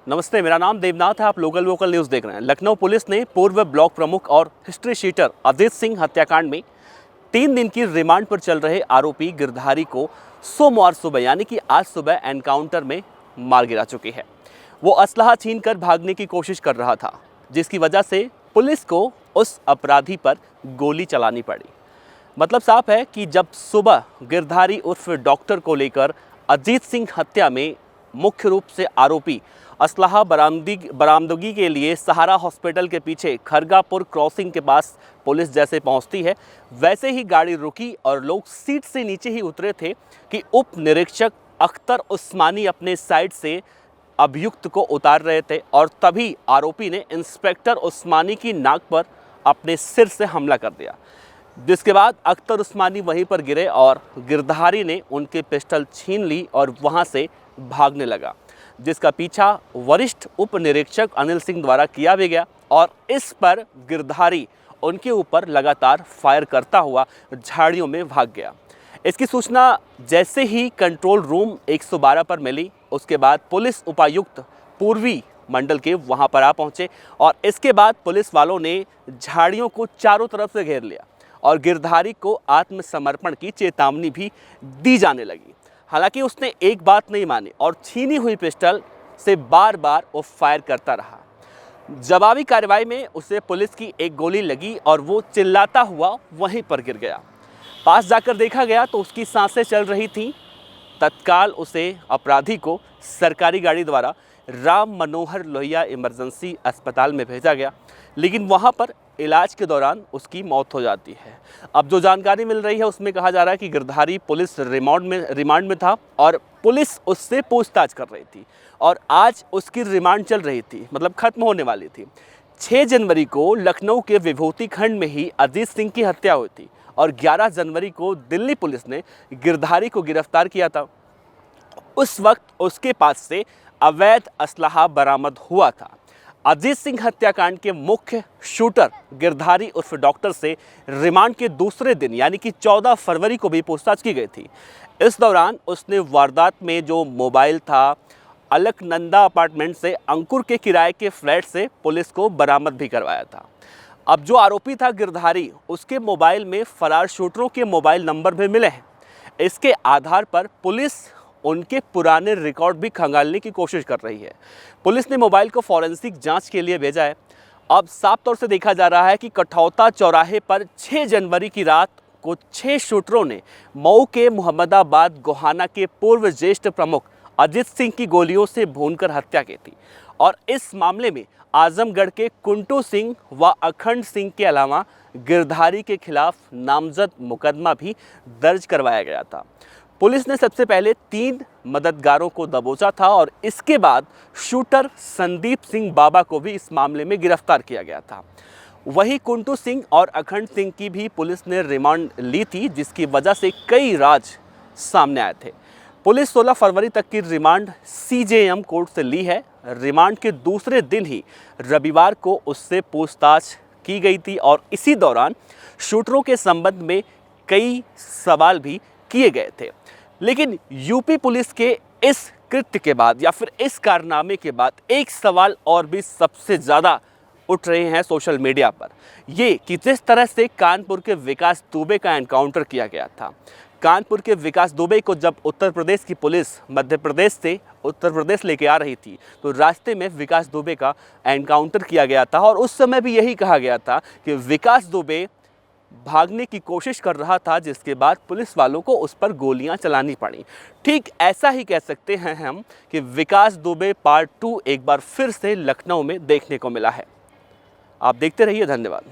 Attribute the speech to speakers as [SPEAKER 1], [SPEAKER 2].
[SPEAKER 1] नमस्ते, मेरा नाम देवनाथ है। आप लोकल वोकल न्यूज़ देख रहे हैं। लखनऊ पुलिस ने पूर्व ब्लॉक प्रमुख और हिस्ट्री शीटर अजीत सिंह हत्याकांड में 3 दिन की रिमांड पर चल रहे आरोपी गिरधारी को सोमवार सुबह यानी कि आज सुबह एनकाउंटर में मार गिरा चुकी है। वो असलहा छीनकर भागने की कोशिश कर रहा था, जिसकी वजह से पुलिस को उस अपराधी पर गोली चलानी पड़ी। मतलब साफ है कि जब सुबह गिरधारी उर्फ डॉक्टर को लेकर अजीत सिंह हत्या में मुख्य रूप से आरोपी असलहा बरामदगी के लिए सहारा हॉस्पिटल के पीछे खरगापुर क्रॉसिंग के पास पुलिस जैसे पहुंचती है, वैसे ही गाड़ी रुकी और लोग सीट से नीचे ही उतरे थे कि उप निरीक्षक अख्तर उस्मानी अपने साइड से अभियुक्त को उतार रहे थे और तभी आरोपी ने इंस्पेक्टर उस्मानी की नाक पर अपने सिर से हमला कर दिया, जिसके बाद अख्तर उस्मानी वहीं पर गिरे और गिरधारी ने उनके पिस्टल छीन ली और वहां से भागने लगा, जिसका पीछा वरिष्ठ उप निरीक्षक अनिल सिंह द्वारा किया भी गया और इस पर गिरधारी उनके ऊपर लगातार फायर करता हुआ झाड़ियों में भाग गया। इसकी सूचना जैसे ही कंट्रोल रूम 112 पर मिली, उसके बाद पुलिस उपायुक्त पूर्वी मंडल के वहां पर आ पहुंचे और इसके बाद पुलिस वालों ने झाड़ियों को चारों तरफ से घेर लिया और गिरधारी को आत्मसमर्पण की चेतावनी भी दी जाने लगी। हालांकि उसने एक बात नहीं मानी और छीनी हुई पिस्टल से बार बार वो फायर करता रहा। जवाबी कार्रवाई में उसे पुलिस की एक गोली लगी और वो चिल्लाता हुआ वहीं पर गिर गया। पास जाकर देखा गया तो उसकी सांसें चल रही थीं। तत्काल उसे अपराधी को सरकारी गाड़ी द्वारा राम मनोहर लोहिया इमरजेंसी अस्पताल में भेजा गया, लेकिन वहां पर इलाज के दौरान उसकी मौत हो जाती है। अब जो जानकारी मिल रही है उसमें कहा जा रहा है कि गिरधारी पुलिस रिमांड में था और पुलिस उससे पूछताछ कर रही थी और आज उसकी रिमांड चल रही थी, मतलब खत्म होने वाली थी। 6 जनवरी को लखनऊ के विभूति खंड में ही अजीत सिंह की हत्या हुई थी और 11 जनवरी को दिल्ली पुलिस ने गिरधारी को गिरफ्तार किया था। उस वक्त उसके पास से अवैध असलहा बरामद हुआ था। अजीत सिंह हत्याकांड के मुख्य शूटर गिरधारी उर्फ डॉक्टर से रिमांड के दूसरे दिन यानी कि 14 फरवरी को भी पूछताछ की गई थी। इस दौरान उसने वारदात में जो मोबाइल था, अलकनंदा अपार्टमेंट से अंकुर के किराए के फ्लैट से पुलिस को बरामद भी करवाया था। अब जो आरोपी था गिरधारी, उसके मोबाइल में फरार शूटरों के मोबाइल नंबर भी मिले हैं। इसके आधार पर पुलिस उनके पुराने रिकॉर्ड भी खंगालने की कोशिश कर रही है। पुलिस ने मोबाइल को फॉरेंसिक जांच के लिए भेजा है। अब साफ तौर से देखा जा रहा है कि कठौता चौराहे पर 6 जनवरी की रात को 6 शूटरों ने मऊ के मोहम्मदाबाद गोहाना के पूर्व ज्येष्ठ प्रमुख अजीत सिंह की गोलियों से भूनकर हत्या की थी और इस मामले में आजमगढ़ के कुंटू सिंह व अखंड सिंह के अलावा गिरधारी के खिलाफ नामजद मुकदमा भी दर्ज करवाया गया था। पुलिस ने सबसे पहले 3 मददगारों को दबोचा था और इसके बाद शूटर संदीप सिंह बाबा को भी इस मामले में गिरफ्तार किया गया था। वहीं कुंटू सिंह और अखंड सिंह की भी पुलिस ने रिमांड ली थी, जिसकी वजह से कई राज सामने आए थे। पुलिस 16 फरवरी तक की रिमांड CJM कोर्ट से ली है। रिमांड के दूसरे दिन ही रविवार को उससे पूछताछ की गई थी और इसी दौरान शूटरों के संबंध में कई सवाल भी किए गए थे। लेकिन यूपी पुलिस के इस कृत्य के बाद या फिर इस कारनामे के बाद एक सवाल और भी सबसे ज़्यादा उठ रहे हैं सोशल मीडिया पर, ये कि जिस तरह से कानपुर के विकास दुबे का एनकाउंटर किया गया था। कानपुर के विकास दुबे को जब उत्तर प्रदेश की पुलिस मध्य प्रदेश से उत्तर प्रदेश लेके आ रही थी तो रास्ते में विकास दुबे का एनकाउंटर किया गया था और उस समय भी यही कहा गया था कि विकास दुबे भागने की कोशिश कर रहा था, जिसके बाद पुलिस वालों को उस पर गोलियां चलानी पड़ी। ठीक ऐसा ही कह सकते हैं हम कि विकास दुबे पार्ट 2 एक बार फिर से लखनऊ में देखने को मिला है। आप देखते रहिए। धन्यवाद।